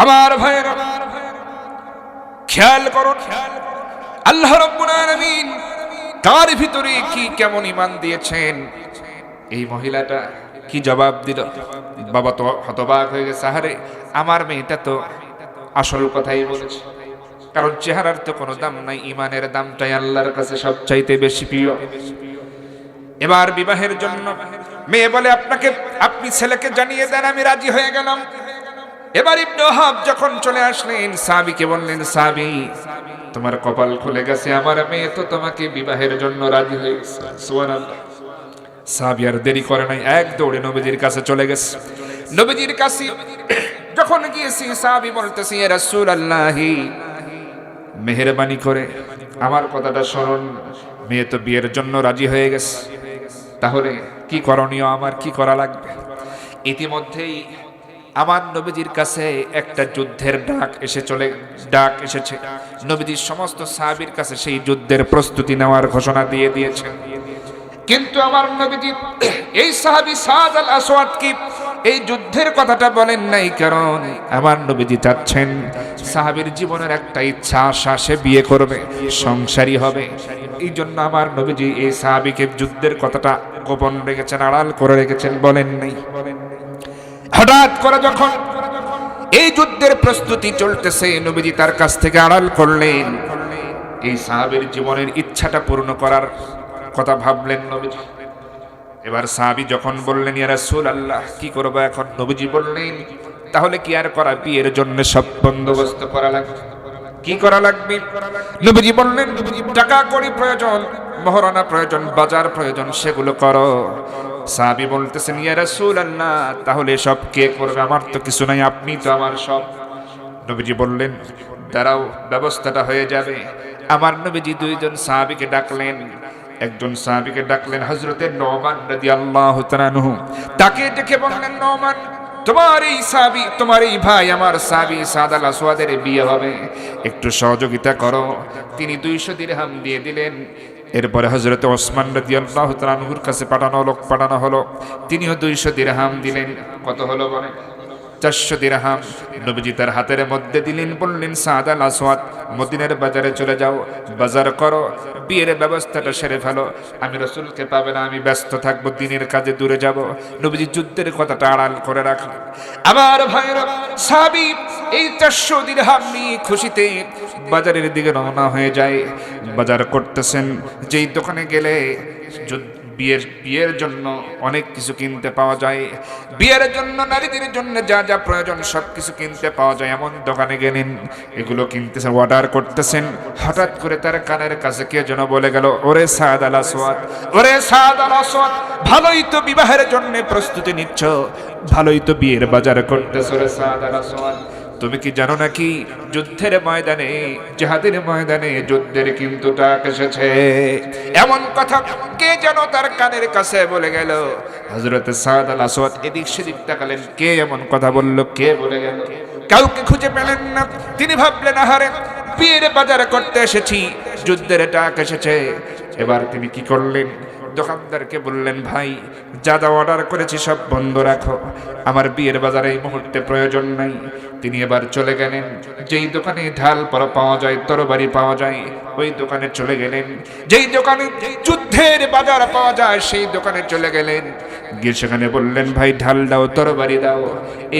আমার ভাইয়েরা খেয়াল করুন, আল্লাহ রাব্বুল আলামিন তার ভিতরে কি কেমন ঈমান দিয়েছেন। এই মহিলাটা কি জবাব দিল? বাবা তো হতবাক হয়ে গেছে, আহারে আমার মেয়েটা তো আসল কথাই বলেছে, কারণ চেহারার তো কোনো দাম নাই, ঈমানের দামটাই আল্লাহর কাছে সবচাইতে বেশি প্রিয়। এবার বিবাহের জন্য মেয়ে বলে, আপনি ছেলেকে জানিয়ে দেন, আমি রাজি হয়ে গেলাম। এবার ইবনে ওয়াহাব যখন চলে আসলেন, সাহাবীকে বললেন, সাহাবী তোমার কপাল খুলে গেছে, আমার মেয়ে তো তোমাকে বিবাহের জন্য রাজি হয়ে গেছে। সুবহানাল্লাহ। সাহাবী আর দেরি করে নাই, এক দৌড়ে নবীজির কাছে চলে গেছে। নবীজির কাছে যখন গিয়েছি, সাহাবী বলতেছে, ইয়া রাসূলুল্লাহ, মেহেরবানি করে আমার কথাটা শুনুন, মেয়ে তো বিয়ের জন্য রাজি হয়ে গেছে, তাহলে কি করণীয়, আমার কি করা লাগবে? ইতিমধ্যেই আমার নবীজির কাছে একটা যুদ্ধের ডাক এসেছে। নবীজির সমস্ত সাহাবীর কাছে সেই যুদ্ধের প্রস্তুতি নেওয়ার ঘোষণা দিয়ে দিয়েছেন। কিন্তু আমার নবীজি এই সাহাবী সাদ আল আসওয়াদ কি এই যুদ্ধের কথাটা বলেন নাই, কারণ আমার নবীজি চাচ্ছেন সাহাবীর জীবনের একটা ইচ্ছা, আশা, সে বিয়ে করবে, সংসারী হবে। এই জন্য আমার নবীজি এই সাহাবীকে যুদ্ধের কথাটা গোপন রেখেছেন, আড়াল করে রেখেছেন, বলেন নাই। হঠাৎ করে যখন এই যুদ্ধের প্রস্তুতি চলতেছে, নবীজি তার কাছ থেকে আড়াল করলেন, এই সাহাবীর জীবনের ইচ্ছাটা পূর্ণ করার কথা ভাবলেন নবীজি। এবার সাহাবী যখন বললেন, ইয়া রাসূলুল্লাহ, কি করব এখন? নবীজি বললেন, তাহলে কি আর করা, বিয়ের জন্য সব বন্দোবস্ত করা লাগবে। কি করা লাগবে? নবীজি বললেন, টাকা কড়ি প্রয়োজন, মহারণা প্রয়োজন, বাজার প্রয়োজন, সেগুলো করো। সাহাবী বলতেছেন, ইয়া রাসূলুল্লাহ, তাহলে সব কে করবে? আমার তো কিছু নাই, আপনি তো আমার সব। নবীজি বললেন, দাঁড়াও, ব্যবস্থাটা হয়ে যাবে। আমার নবীজি দুইজন সাহাবীকে ডাকলেন। একজন সাহাবীকে ডাকলেন হযরতে নোমান রাদিয়াল্লাহু তাআলা আনহু। তাকে ডেকে বললেন, নোমান, তোমার এই সাহাবী, তোমার এই ভাই আমার সাহাবী সাদ আল আসওয়াদের বিয়ে হবে, একটু সহযোগিতা করো। তিনি 200 দিরহাম দিয়ে দিলেন। এরপরে হযরতে ওসমান রাদিয়াল্লাহু তাআলা আনহুর কাছে লোক পাঠানো হলো, তিনিও 200 দিরহাম দিলেন। কত হলো বলে? 400 দিরহাম নবীজি তার হাতের মধ্যে দিলেন, বললেন, সাদ আল আসওয়াদ, মদিনার বাজারে চলে যাও, বাজার করো, বিয়ের ব্যবস্থাটা সেরে ফেলো। আমি রাসূলকে পাবে না, আমি ব্যস্ত থাকবো, দিনের কাজে দূরে যাব। নবীজি যুদ্ধের কথাটা আড়াল করে রাখলেন। আমার ভাইরা, সাহাবী এই 400 দিরহাম নিয়ে খুশিতে বাজারের দিকে রওনা হয়ে যায়। বাজার করতেছেন, যেই দোকানে গেলে বিয়ের জন্য অনেক কিছু কিনতে পাওয়া যায়, বিয়ের জন্য নারীদের জন্য যা যা প্রয়োজন সব কিছু কিনতে পাওয়া যায়, এমন দোকানে গেলেন, এগুলো কিনতেছেন, অর্ডার করতেছেন। হঠাৎ করে তার কানের কাছে কে যেন বলে গেল, ওরে সাদ আল আসওয়াদ, ওরে সাদ আল আসওয়াদ, ভালোই তো বিবাহের জন্য প্রস্তুতি নিচ্ছ, ভালোই তো বিয়ের বাজার করতেছো রে সাদ আল আসওয়াদ, তুমি কি জানো নাকি যুদ্ধের ময়দানে, জিহাদের ময়দানে যুদ্ধের কিন্তু ডাক এসেছে? এমন কথা কে যেন তার কানের কাছে বলে গেল। হযরত সাদ আল আসওয়াদ এদিক সেদিক তাকালেন, কে এমন কথা বলল, কে বলে গেল? কাউকে খুঁজে পেলেন না। তিনি ভাবলেন, আহারে, বিয়ের বাজার করতে এসেছি, যুদ্ধের ডাক এসেছে। এবার তিনি কি করলেন? দোকানদারকে বললেন, ভাই, যা যা অর্ডার করেছি সব বন্ধ রাখো, আমার বিয়ের বাজারে এই মুহূর্তে প্রয়োজন নাই। তিনি এবার চলে গেলেন, যেই দোকানে ঢাল পাওয়া যায়, তরবারি পাওয়া যায়, ওই দোকানে চলে গেলেন। যেই দোকানে যুদ্ধের বাজার পাওয়া যায়, সেই দোকানে চলে গেলেন। গিয়ে সেখানে বললেন, ভাই, ঢাল দাও, তরবারি দাও।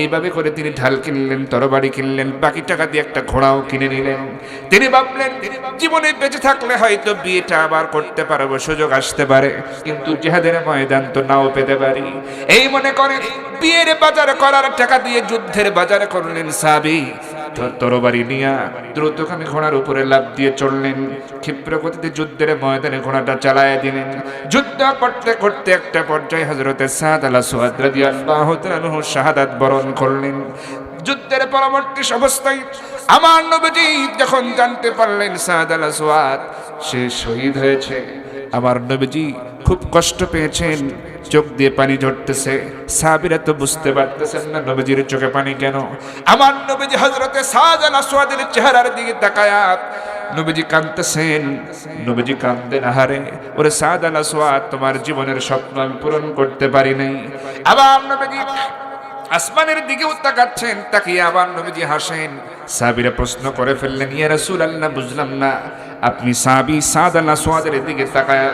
এইভাবে করে তিনি ঢাল কিনলেন, তরবারি কিনলেন, বাকি টাকা দিয়ে একটা ঘোড়াও কিনে নিলেন। তিনি ভাবলেন, জীবনে বেঁচে থাকলে হয়তো বিয়েটা আবার করতে পারবো, সুযোগ আসতে পারে, কিন্তু জিহাদের ময়দান তো নাও পেতে পারি। এই মনে করে বিয়ের বাজার করার টাকা দিয়ে যুদ্ধের বাজার করলেন সাহাবী। তরবারি নিয়ে দ্রুতগামী ঘোড়ার উপরে লাফ দিয়ে চড়লেন, ক্ষিপ্র গতিতে যুদ্ধের ময়দানে ঘোড়াটা চালায় দিলেন। যুদ্ধ করতে করতে একটা পর্যায়ে হযরতে সাদ আল আসওয়াদ রাদিয়াল্লাহু তাআলা আনহু শাহাদাত বরণ করলেন। যুদ্ধের পরবর্তী অবস্থায় আমার নবীজি যখন জানতে পারলেন সাদ আল আসওয়াদ সে শহীদ হয়েছে, আমার নবীজি খুব কষ্ট পেয়েছেন, চোখ দিয়ে পানি ঝরতেছে। সাহাবীরা তো বুঝতে পারতেছেন না নবীজির চোখে পানি কেন। আমার নবীজি হযরতে সাদ আল আসওয়াদের চেহারার দিকে তাকায়া নবীজি কাঁদতেছেন। নবীজি কাঁদতেন, আহারে, ওরে সাদ আল আসওয়াদ, তোমার জীবনের স্বপ্ন আমি পূরণ করতে পারি নাই। আবার নবীজি আসমানের দিকেও তাকাচ্ছেন, তাকিয়ে আবার নবীজি হাসেন। সাহাবীরা প্রশ্ন করে ফেললেন, ইয়া রাসূলুল্লাহ, বুঝলাম না, আপনি সাহাবী সাদ আল আসওয়াদের দিকে তাকায়া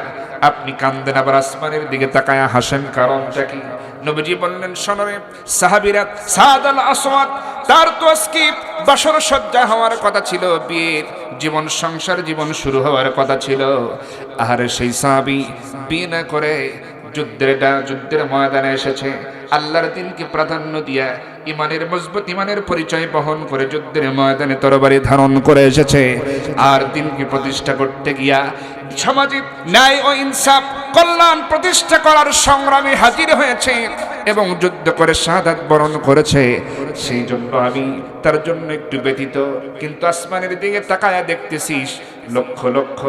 আপনি কান্দেন, আবার আসমানের দিকে তাকায়া হাসেন, কারণটা কি? নবীজি বললেন, শোনো রে সাহাবীরা, সাদ আল আসওয়াদ তার তো আজকে বাসর সজ্জা হওয়ার কথা ছিল, বিয়ের জীবন সংসার জীবন শুরু হওয়ার কথা ছিল। আর সেই সাহাবী বিয়ে না করে যুদ্ধের ময়দানে এসেছে, আল্লাহর দিনকে প্রাধান্য দিয়া ইমানের মজবুত ইমানের পরিচয় বহন করে যুদ্ধের ময়দানে তরবারি ধারণ করে এসেছে। আর দিনকে প্রতিষ্ঠা করতে গিয়া সমাজে ন্যায় ও ইনসাফ কল্যাণ প্রতিষ্ঠা করার সংগ্রামে হাজির হয়েছে এবং যুদ্ধ করে শাহাদাত বরণ করেছে। সেই জন্য আমি তার জন্য একটু ব্যথিত। কিন্তু আসমানের দিকে তাকায়া দেখতেছিস লক্ষ লক্ষ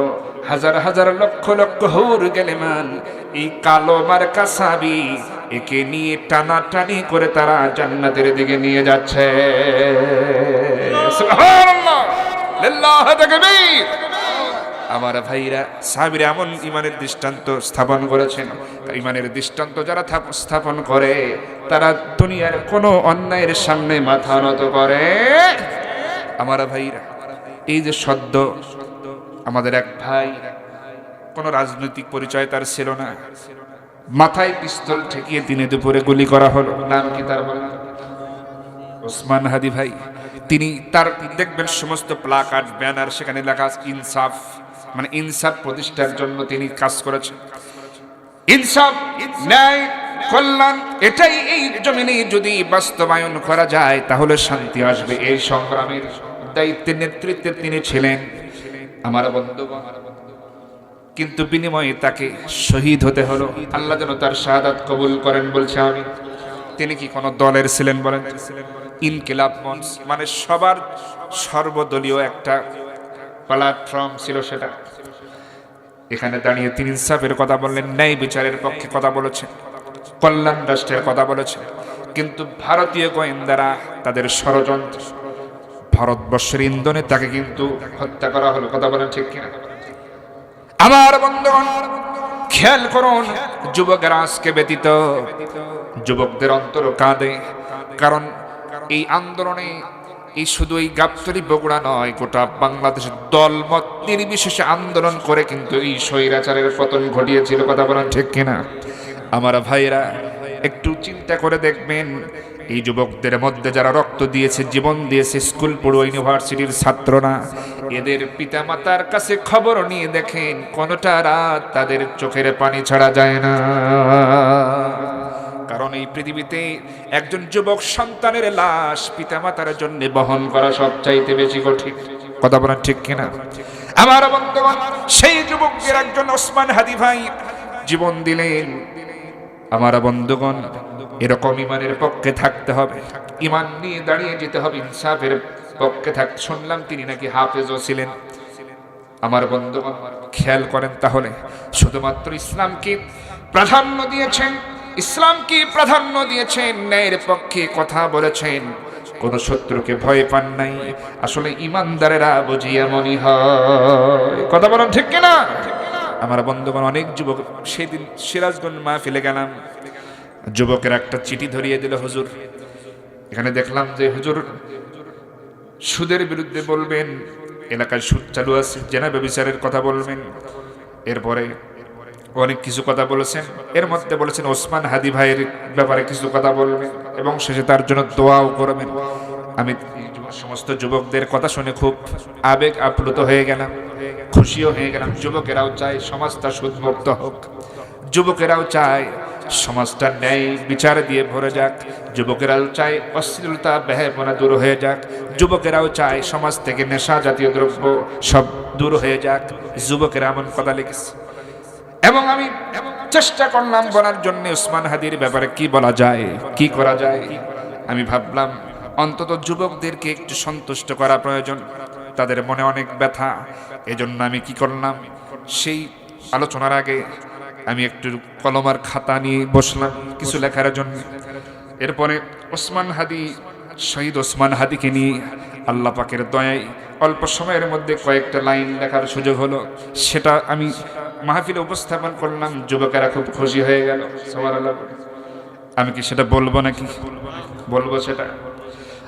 হাজার হাজার লক্ষ লক্ষ হুর গেলেমান এই কালো মার্কা সাহাবী, একে নিয়ে টানাটানি করে তারা জান্নাতের দিকে নিয়ে যাচ্ছে। সুবহানাল্লাহ, লিল্লাহি তাকবীর। আমার ভাইরা, সাহাবীরা এমন ইমানের দৃষ্টান্ত স্থাপন করেছেন, ইমানের দৃষ্টান্ত যারা স্থাপন করে তারা দুনিয়ার কোনো অন্যায়ের সামনে মাথা নত করে। আমার ভাইরা, এই যে সদ্য আমাদের এক ভাই, কোনো রাজনৈতিক পরিচয় তার ছিল না, মাথায় পিস্তল ঠেকিয়ে দিনে দুপুরে গুলি করা হলো। নাম কি তার? বলেন। ওসমান হাদি ভাই। তিনি তার দেখবেন সমস্ত প্লাকার্ড ব্যানার, সেখানে লেখা ইনসাফ, মানে ইনসাফ প্রতিষ্ঠার জন্য তিনি কাজ করেছেন। ইনসাফ, ন্যায়, কল্যাণ, এটাই এই জমিনে যদি বাস্তবায়ন করা যায় তাহলে শান্তি আসবে। এই সংগ্রামের দায়িত্বে নেতৃত্বে তিনি ছিলেন। আমার বন্ধুগণ, কিন্তু বিনিময়ে তাকে শহীদ হতে হলো। আল্লাহ যেন তার শাহাদাত কবুল করেন বলছে আমি। তিনি কি কোনো দলের ছিলেন? বলেন। ইনকিলাব মঞ্চ, মানে সবার সর্বদলীয় একটা প্ল্যাটফর্ম ছিল সেটা। এখানে দাঁড়িয়ে তিনি ইনসাফের কথা বললেন, ন্যায় বিচারের পক্ষে কথা বলেছেন, কল্যাণ রাষ্ট্রের কথা বলেছেন। কিন্তু ভারতীয় গোয়েন্দারা তাদের ষড়যন্ত্র, ভারতবর্ষের ইন্ধনে তাকে কিন্তু হত্যা করা হলো। কথা বলেন ঠিক কিনা? আমার বন্ধুগণ, খেয়াল করুন, যুবকেরা আজকে ব্যতীত, যুবকদের অন্তর কাঁদে। কারণ এই আন্দোলনে এই শুধু এই গাবতলী বগুড়া নয়, গোটা বাংলাদেশ দলমত নির্বিশেষে আন্দোলন করে কিন্তু এই স্বৈরাচারের পতন ঘটিয়েছিল। কথা বলেন ঠিক কিনা? আমার ভাইরা, একটু চিন্তা করে দেখবেন, এই যুবকদের মধ্যে যারা রক্ত দিয়েছে, জীবন দিয়েছে, স্কুল পড়ুয়া, ইউনিভার্সিটির ছাত্ররা, এদের পিতামাতার কাছে খবর নিয়ে দেখেন, কোনটা রাত তাদের চোখের পানি ছাড়া যায় না। কারণ এই পৃথিবীতে একজন যুবক সন্তানের লাশ পিতামাতার জন্য বহন করা সবচাইতে বেশি কঠিন। কথা বলেন ঠিক কিনা? আমার বন্ধুগণ, সেই যুবকের একজন ওসমান হাদি ভাই জীবন দিলেন। আমার বন্ধুগণ, এরকম ইমানের পক্ষে থাকতে হবে, ইমান নিয়ে দাঁড়িয়ে যেতে হবে, ইনসাফের পক্ষে থাকতে। শুনলাম তিনি নাকি হাফেজও ছিলেন। আমার বন্ধুগণ, খেয়াল করেন, তাহলে শুধুমাত্র ইসলামকে প্রাধান্য দিয়েছেন, ইসলামকে প্রাধান্য দিয়েছেন, ন্যায়ের পক্ষে কথা বলেছেন, কোন শত্রুকে ভয় পান নাই। আসলে ইমানদারেরা বুঝি এমনই হয়। কথা বলেন ঠিক কিনা? আমার বন্ধুগণ, অনেক যুবক, সেদিন সিরাজগঞ্জ মাহফিলে গেলাম, যুবকের একটা চিঠি ধরিয়ে দিল হুজুর। এখানে দেখলাম যে হুজুর সুদের বিরুদ্ধে বলবেন, এলাকায় সুদ চালু আছে, জেনা ব্যভিচারের কথা বলবেন, এরপরে অনেক কিছু কথা বলেছেন। এর মধ্যে বলেছেন ওসমান হাদি ভাইয়ের ব্যাপারে কিছু কথা বলবেন এবং শেষে তার জন্য দোয়াও করবেন। আমি সমস্ত যুবকদের কথা শুনে খুব আবেগ আপ্লুত হয়ে গেলাম, খুশিও হয়ে গেলাম। যুবকেরাও চায় সমাজটা সুদমুক্ত হোক, যুবকেরাও চায় সমাজটা ন্যায় বিচার দিয়ে ভরে যাক, যুবকেরাও চায় অশ্লীলতা বেহায়াপনা দূর হয়ে যাক, যুবকেরাও চায় সমাজ থেকে নেশা জাতীয় দ্রব্য সব দূর হয়ে যাক। যুবকেরা এমন কথা লিখেছে এবং আমি চেষ্টা করলাম বলার জন্য ওসমান হাদির ব্যাপারে কি বলা যায়, কি করা যায়। আমি ভাবলাম অন্তত যুবকদেরকে একটু সন্তুষ্ট করা প্রয়োজন, তাদের মনে অনেক ব্যথা। এজন্য আমি কি করলাম, সেই আলোচনার আগে আমি একটু কলম আর খাতা নিয়ে বসলাম কিছু লেখার জন্য। এরপরে ওসমান হাদি, শহীদ ওসমান হাদিকে নিয়ে আল্লাহ পাকের দয়ায় অল্প সময়ের মধ্যে কয়েকটা লাইন লেখার সুযোগ হলো। সেটা আমি মাহফিলে উপস্থাপন করলাম, যুবকেরা খুব খুশি হয়ে গেল। সুবহানাল্লাহ। আমি কি সেটা বলবো নাকি? বলবো সেটা